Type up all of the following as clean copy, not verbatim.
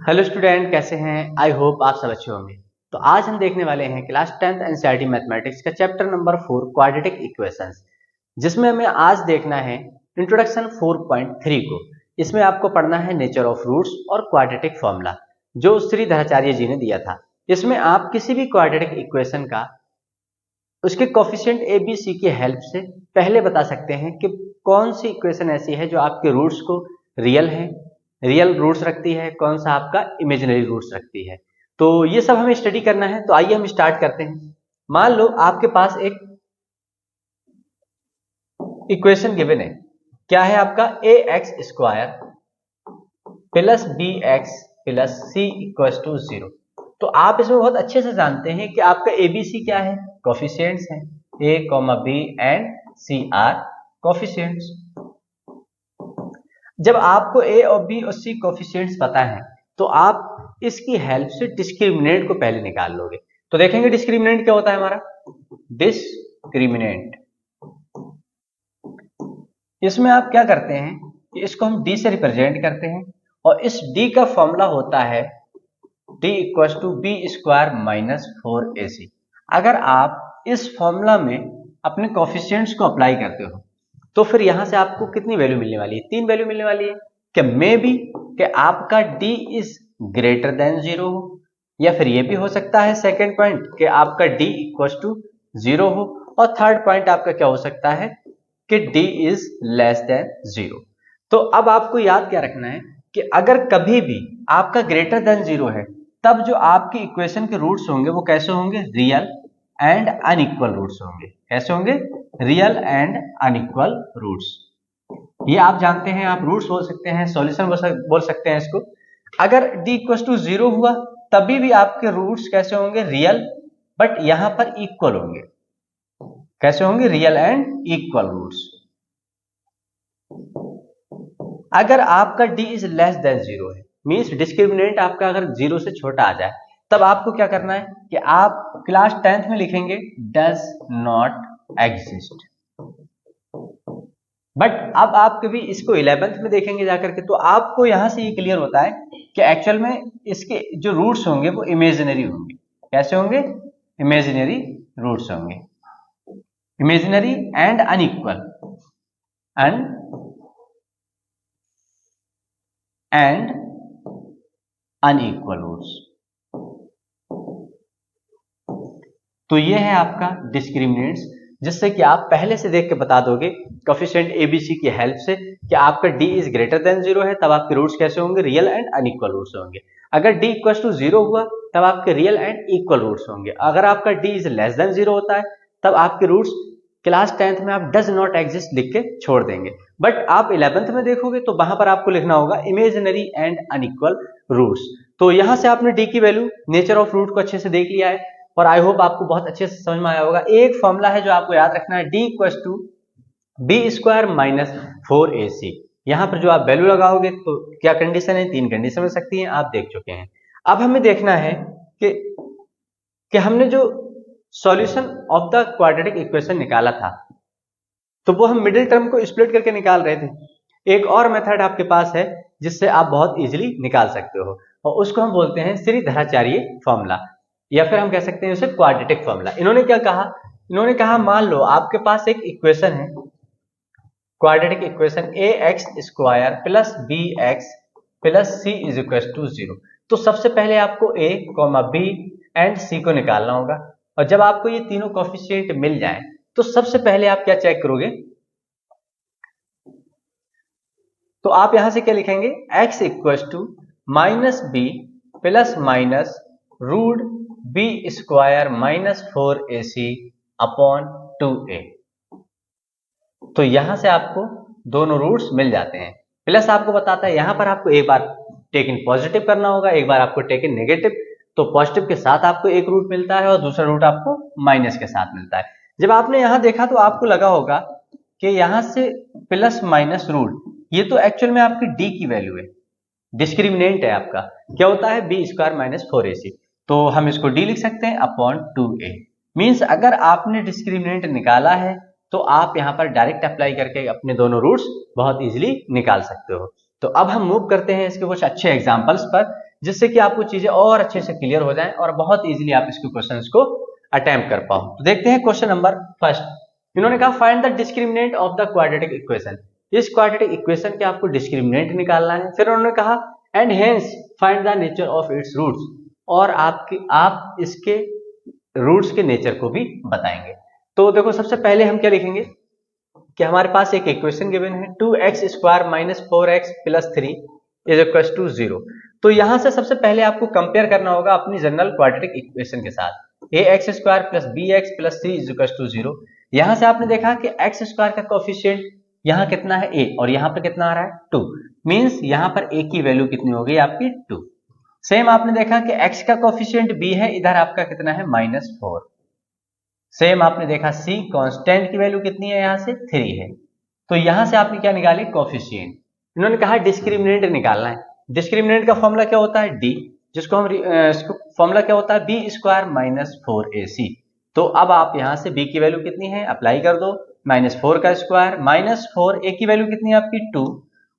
Hello student, कैसे हैं? I hope आप सब अच्छे होंगे। तो आज हम देखने वाले हैं क्लास 10th एनसीईआरटी मैथमेटिक्स का चैप्टर नंबर 4 क्वाड्रेटिक इक्वेशंस, जिसमें हमें आज देखना है इंट्रोडक्शन 4.3 को। इसमें आपको पढ़ना है नेचर ऑफ रूट्स और क्वाड्रेटिक फॉर्मूला, जो श्रीधराचार्य जी ने दिया था। इसमें आप किसी भी क्वाड्रेटिक इक्वेशन का उसके कोफिशिएंट ए बी सी की हेल्प से पहले बता सकते हैं कि कौन सी इक्वेशन ऐसी है जो आपके रूट्स को रियल रूट्स रखती है, कौन सा आपका इमेजिनरी रूट्स रखती है। तो ये सब हमें स्टडी करना है। तो आइए हम स्टार्ट करते हैं। मान लो आपके पास एक इक्वेशन गिवन है। क्या है आपका? A x square plus B x plus C equals to 0। तो आप इसमें बहुत अच्छे से जानते हैं कि आपका एबीसी क्या है? कोफिशिएंट्स हैं। A comma B and C are coefficients. जब आपको ए और बी और सी कोफिशिएंट्स पता है तो आप इसकी हेल्प से डिस्क्रिमिनेंट को पहले निकाल लोगे। तो देखेंगे डिस्क्रिमिनेंट क्या होता है हमारा। डिस्क्रिमिनेंट, इसमें आप क्या करते हैं कि इसको हम डी से रिप्रेजेंट करते हैं और इस डी का फॉर्मूला होता है d equals to b square minus 4ac। अगर आप इस फॉर्मूला में अपने कोफिशिएंट्स को अप्लाई करते हो तो फिर यहां से आपको कितनी वैल्यू मिलने वाली है? 3 वैल्यू मिलने वाली है। कि मे बी कि आपका d इज ग्रेटर देन 0 हो, या फिर ये भी हो सकता है सेकेंड पॉइंट कि आपका d इक्वल्स टू 0 हो, और थर्ड पॉइंट आपका क्या हो सकता है कि d इज लेस देन 0। तो अब आपको याद क्या रखना है कि अगर कभी भी आपका ग्रेटर देन 0 है तब जो आपकी इक्वेशन के रूट्स होंगे वो कैसे होंगे? रियल एंड अनइक्वल रूट्स होंगे। कैसे होंगे? Real and unequal roots. ये आप जानते हैं, आप रूट्स बोल सकते हैं, सॉल्यूशन बोल सकते हैं इसको। अगर d इक्वल टू 0 हुआ तभी भी आपके रूट्स कैसे होंगे? रियल, बट यहां पर इक्वल होंगे। कैसे होंगे? Real and equal roots. अगर आपका d इज लेस देन 0 है, मींस डिस्क्रिमिनेंट आपका अगर 0 से छोटा आ जाए, तब आपको क्या करना है कि आप क्लास 10th में लिखेंगे डज नॉट एग्जिस्ट। बट अब आप कभी इसको 11th में देखेंगे जाकर के तो आपको यहां से ये क्लियर होता है कि एक्चुअल में इसके जो रूट्स होंगे वो इमेजिनरी होंगे। कैसे होंगे? इमेजिनरी रूट्स होंगे। Imaginary and unequal and unequal roots. तो ये है आपका डिस्क्रिमिनेंट्स, जिससे कि आप पहले से देख के बता दोगे कोफिशिएंट एबीसी की हेल्प से कि आपका d इज ग्रेटर देन 0 है, तब आपके रूट्स कैसे होंगे? रियल एंड अनइक्वल रूट्स होंगे। अगर d इक्वल टू 0 हुआ तब आपके रियल एंड इक्वल रूट्स होंगे। अगर आपका d इज लेस देन 0 होता है तब आपके रूट्स क्लास 10th में आप डज नॉट एग्जिस्ट लिख के छोड़ देंगे। बट आप 11th में देखोगे तो वहां पर आपको लिखना होगा इमेजिनरी एंड अनइक्वल रूट्स। तो यहां से आपने d की वैल्यू, नेचर ऑफ रूट को अच्छे से देख लिया है और आई होप आपको बहुत अच्छे से समझ में आया होगा। एक फॉर्मूला है जो आपको याद रखना है, d equal to b square minus 4ac। यहां पर जो आप वैल्यू लगाओगे तो क्या कंडीशन है? 3 कंडीशन हो सकती है, आप देख चुके हैं। अब हमें देखना है कि हमने जो solution of the quadratic equation निकाला था तो वो हम मिडिल टर्म को स्प्लिट करके निकाल रहे थे। एक और मेथड आपके पास है जिससे आप बहुत इजीली निकाल सकते हो और उसको हम बोलते हैं श्रीधराचार्य फॉर्मूला, या फिर हम कह सकते हैं उसे क्वाड्रेटिक फॉर्मूला। इन्होंने क्या कहा? इन्होंने कहा मान लो आपके पास एक इक्वेशन है, quadratic equation a x square plus B x plus c is equal to 0। तो सबसे पहले आपको a comma B and c को निकालना होगा, और जब आपको ये तीनों कोफिशिएंट मिल जाए तो सबसे पहले आप क्या चेक करोगे? तो आप यहां से क्या लिखेंगे? x equal to minus b plus minus root b square minus 4ac upon 2a। तो यहां से आपको दोनों रूट्स मिल जाते हैं। प्लस आपको बताता है यहां पर आपको एक बार टेक इन पॉजिटिव करना होगा, एक बार आपको टेक इन नेगेटिव। तो पॉजिटिव के साथ आपको एक रूट मिलता है और दूसरा रूट आपको माइनस के साथ मिलता है। जब आपने यहां देखा तो आपको लगा होगा कि यहां से प्लस माइनस रूट, ये तो एक्चुअल में आपकी डी की वैल्यू है, डिस्क्रिमिनेंट है आपका। क्या होता है? B square minus 4ac। तो हम इसको डी लिख सकते हैं अपॉन 2a। मीन्स अगर आपने डिस्क्रिमिनेंट निकाला है तो आप यहां पर डायरेक्ट अप्लाई करके अपने दोनों रूट्स बहुत इजीली निकाल सकते हो। तो अब हम मूव करते हैं इसके कुछ अच्छे एग्जांपल्स पर, जिससे कि आपको चीजें और अच्छे से क्लियर हो जाएं और बहुत इजीली आप इसके क्वेश्चंस को अटेम्प्ट कर पाओ। तो देखते हैं क्वेश्चन नंबर फर्स्ट। इन्होंने कहा find the discriminant of the quadratic equation. इस क्वाड्रेटिक इक्वेशन के आपको डिस्क्रिमिनेंट निकालना है। फिर उन्होंने कहा and hence find the nature of its roots, और आप इसके रूट्स के नेचर को भी बताएंगे। तो देखो सबसे पहले हम क्या लिखेंगे कि हमारे पास एक इक्वेशन गिवन है 2x² minus 4x plus 3 is equal to 0। तो यहां से सबसे पहले आपको कंपेयर करना होगा अपनी जनरल क्वाड्रेटिक इक्वेशन के साथ। ax² plus bx plus 3 is equal to 0। यहां से आपने देखा कि x² का कोफिशिएंट यहाँ कितना है a और यहाँ पर कितना आ रहा है 2, मींस यहाँ पर a की वैल्यू कितनी हो गई आपकी 2। सेम आपने देखा कि x का कोफिशिएंट b है, इधर आपका कितना है -4। सेम आपने देखा c कांस्टेंट की वैल्यू कितनी है, यहाँ से 3 है। तो यहां से आपने क्या निकाले कोफिशिएंट। इन्होंने कहा डिस्क्रिमिनेंट निकालना है। डिस्क्रिमिनेंट का फॉर्मूला क्या होता है d, जिसको हम फॉर्मूला क्या होता है b² माइनस 4ac। तो अब आप यहां से b की वैल्यू कितनी है अप्लाई कर दो, -4 का स्क्वायर माइनस 4, a की वैल्यू कितनी है आपकी 2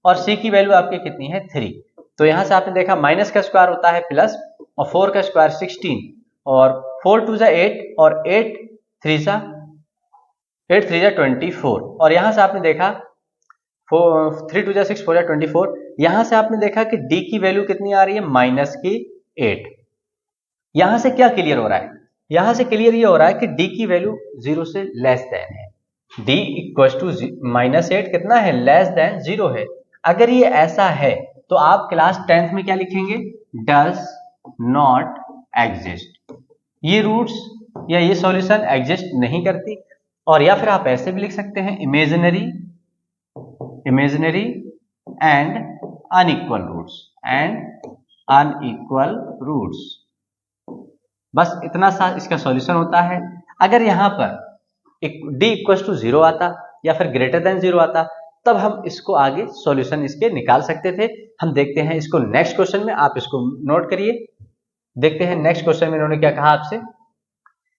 और c की वैल्यू आपकी कितनी है 3। तो यहां से आपने देखा माइनस का स्क्वायर होता है प्लस और 4 का स्क्वायर 16 और 4 2 8 और 8 3 24 और यहां से आपने देखा 3 2 6 4 24। यहां से आपने देखा कि d की वैल्यू कितनी आ रही है -8। यहां से क्या क्लियर हो रहा है, यहां से क्लियर ये हो रहा है कि d की वैल्यू 0 से लेस देन है। d इक्वल टू -8 कितना है लेस देन 0 है। अगर ये ऐसा है तो आप क्लास 10th में क्या लिखेंगे, डज नॉट एग्जिस्ट। ये रूट्स या ये सॉल्यूशन एग्जिस्ट नहीं करती। और या फिर आप ऐसे भी लिख सकते हैं इमेजिनरी एंड अनइक्वल रूट्स बस इतना सा इसका सॉल्यूशन होता है। अगर यहां पर d इक्वल टू 0 आता या फिर ग्रेटर देन 0 आता तब हम इसको आगे सॉल्यूशन इसके निकाल सकते थे। हम देखते हैं इसको नेक्स्ट क्वेश्चन में, आप इसको नोट करिए। देखते हैं नेक्स्ट क्वेश्चन में इन्होंने क्या कहा आपसे।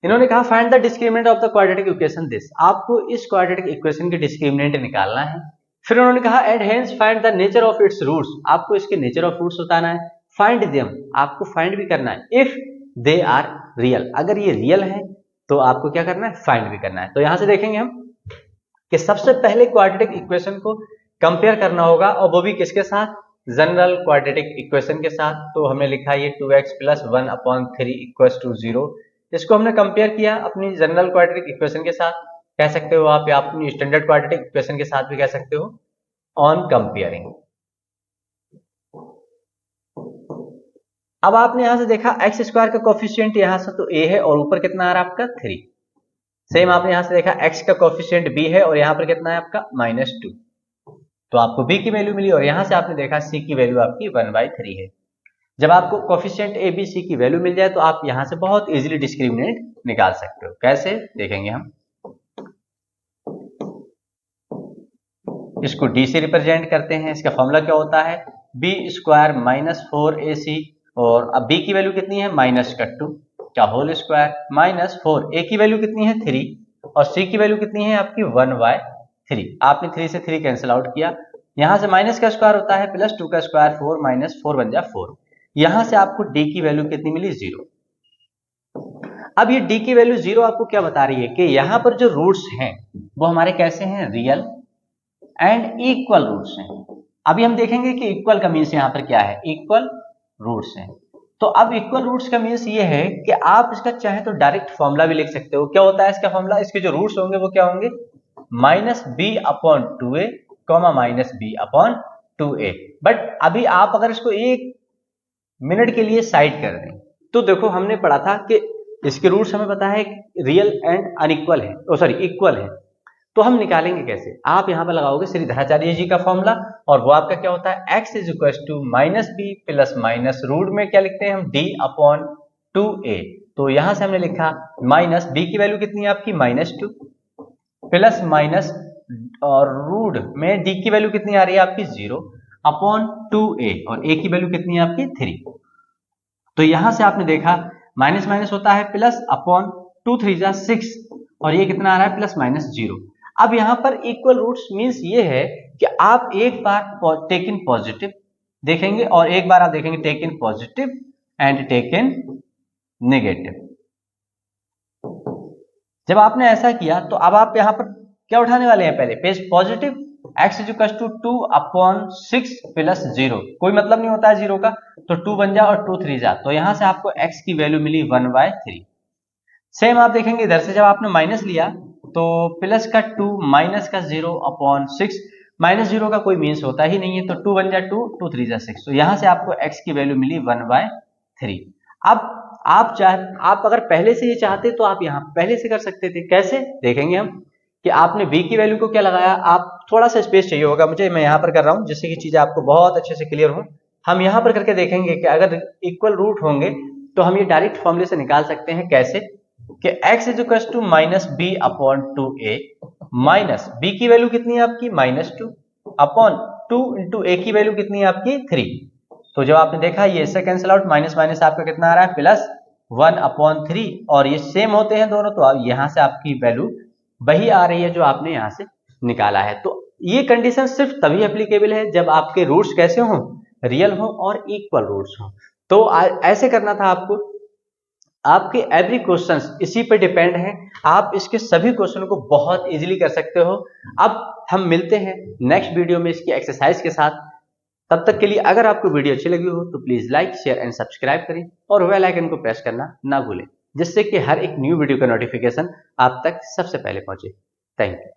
इन्होंने कहा find the discriminant of the quadratic equation this. आपको इस क्वाड्रेटिक इक्वेशन के डिस्क्रिमिनेंट निकालना है। फिर उन्होंने कहा and hence find the nature of its roots. आपको इसके नेचर ऑफ रूट्स बताना है। फाइंड देम, आपको फाइंड भी करना है। इफ दे आर रियल, अगर ये रियल है तो आपको क्या करना है, फाइंड भी करना है। तो यहां से देखेंगे हम कि सबसे पहले क्वाड्रेटिक इक्वेशन को कंपेयर करना होगा और वो भी किसके साथ, जनरल क्वाड्रेटिक इक्वेशन के साथ। तो हमने लिखा ये 2x प्लस 1/3 इक्वल्स टू 0। इसको हमने कंपेयर किया अपनी जनरल क्वाड्रेटिक इक्वेशन के साथ, कह सकते हो आप, या अपनी स्टैंडर्ड क्वाड्रेटिक इक्वेशन के साथ भी कह सकते हो, ऑन कंपेयरिंग। अब आपने यहां से देखा x² का कोफिशिएंट यहां से तो a है और ऊपर कितना आ रहा है आपका 3। सेम आपने यहां से देखा x का कोफिशिएंट b है और यहां पर कितना है आपका -2। तो आपको b की वैल्यू मिली और यहां से आपने देखा c की वैल्यू आपकी 1/3 है। जब आपको कोफिशिएंट a b c की वैल्यू मिल जाए तो आप यहां से बहुत इजीली डिस्क्रिमिनेंट निकाल सकते हो। कैसे देखेंगे हम, इसको d से रिप्रेजेंट करते हैं। इसका फॉर्मूला क्या होता है, b² माइनस 4ac और अब b की वैल्यू कितनी है -2 का होल स्क्वायर माइनस 4, a की वैल्यू कितनी है 3 और c की वैल्यू कितनी है आपकी 1/3। आपने 3 से 3 कैंसिल आउट किया। यहां से माइनस का स्क्वायर होता है प्लस 2 का स्क्वायर 4 माइनस 4 बन जाए 4। यहां से आपको d की वैल्यू कितनी मिली 0। अब ये d की वैल्यू 0 आपको क्या बता रही है कि यहां पर जो रूट्स हैं वो हमारे कैसे हैं, रियल एंड इक्वल रूट्स हैं। अभी हम देखेंगे कि इक्वल का मीन्स यहां पर क्या है, इक्वल रूट्स हैं। तो अब इक्वल रूट्स का मीन्स ये है कि आप इसका चाहे तो डायरेक्ट फॉर्मूला भी लिख सकते हो। क्या होता है इसका फॉर्मूला, इसके जो रूट्स होंगे वो क्या होंगे, -b/2a, -b/2a। बट अभी आप अगर इसको 1 मिनट के लिए साइड कर दें तो देखो हमने पढ़ा था कि इसके रूट्स हमें पता है रियल एंड अनइक्वल है, इक्वल है। तो हम निकालेंगे कैसे, आप यहां पर लगाओगे श्रीधराचार्य जी का फॉर्मूला और वो आपका क्या होता है, x is equal to -b plus minus root में क्या लिखते हैं हम, d/2a। तो यहां से हमने लिखा माइनस b की वैल्यू कितनी है आपकी -2 प्लस माइनस और रूट में d की वैल्यू कितनी आ रही है आपकी 0/2a और a की वैल्यू कितनी है आपकी 3। तो यहां से आपने देखा माइनस माइनस होता है प्लस अपॉन 2 3 जा 6 और ये कितना आ रहा है +-0। अब यहां पर इक्वल रूट्स मींस ये है कि आप एक बार टेक इन पॉजिटिव देखेंगे और एक बार आप देखेंगे take in positive and take in negative. जब आपने ऐसा किया तो अब आप यहां पर क्या उठाने वाले हैं, पहले page positive x is to 2/6 plus 0, कोई मतलब नहीं होता है जीरो का, तो 2 बन जा और 2 3 जा, तो यहां से आपको x की वैल्यू मिली 1/3। सेम आप देखेंगे इधर से जब आपने माइनस लिया तो प्लस का 2 माइनस का 0/6, माइनस 0 का कोई मीन्स होता ही नहीं है, तो 2 बन जा 2, 2 3 जा 6, तो यहां से आपको x की वैल्यू मिली 1/3। अब आप अगर पहले से ये चाहते तो आप यहां पहले से कर सकते थे, कैसे देखेंगे हम कि आपने b की वैल्यू को क्या लगाया, आप थोड़ा सा स्पेस चाहिए होगा मुझे, मैं यहां पर कर रहा हूं जिससे कि चीजें आपको बहुत अच्छे से क्लियर हो। हम यहां पर करके देखेंगे कि अगर इक्वल रूट होंगे तो हम ये डायरेक्ट फॉर्मूले से निकाल सकते हैं, कैसे कि x is equal to minus b upon 2a, minus b की वैल्यू कितनी है आपकी -2 अपॉन 2 इंटू ए की वैल्यू कितनी है आपकी 3, तो जब आपने देखा ये इससे कैंसिल आउट, माइनस माइनस आपका कितना आ रहा है +1/3, और ये सेम होते हैं दोनों, तो अब यहां से आपकी वैल्यू वही आ रही है जो आपने यहां से निकाला है। तो ये कंडीशन सिर्फ तभी एप्लीकेबल है जब आपके रूट्स कैसे हों, रियल हो और इक्वल रूट्स हो। तो ऐसे करना था आपको, आपके एवरी क्वेश्चंस इसी पे डिपेंड है, आप इसके सभी क्वेश्चन को बहुत इजीली कर सकते हो। अब हम मिलते हैं नेक्स्ट वीडियो में इसकी एक्सरसाइज के साथ, तब तक के लिए अगर आपको वीडियो अच्छी लगी हो तो please like share and subscribe करें और बेल आइकन को प्रेस करना ना भूलें, जिससे कि हर एक न्यू वीडियो का नोटिफिकेशन आप तक सबसे पहले पहुंचे। Thank you.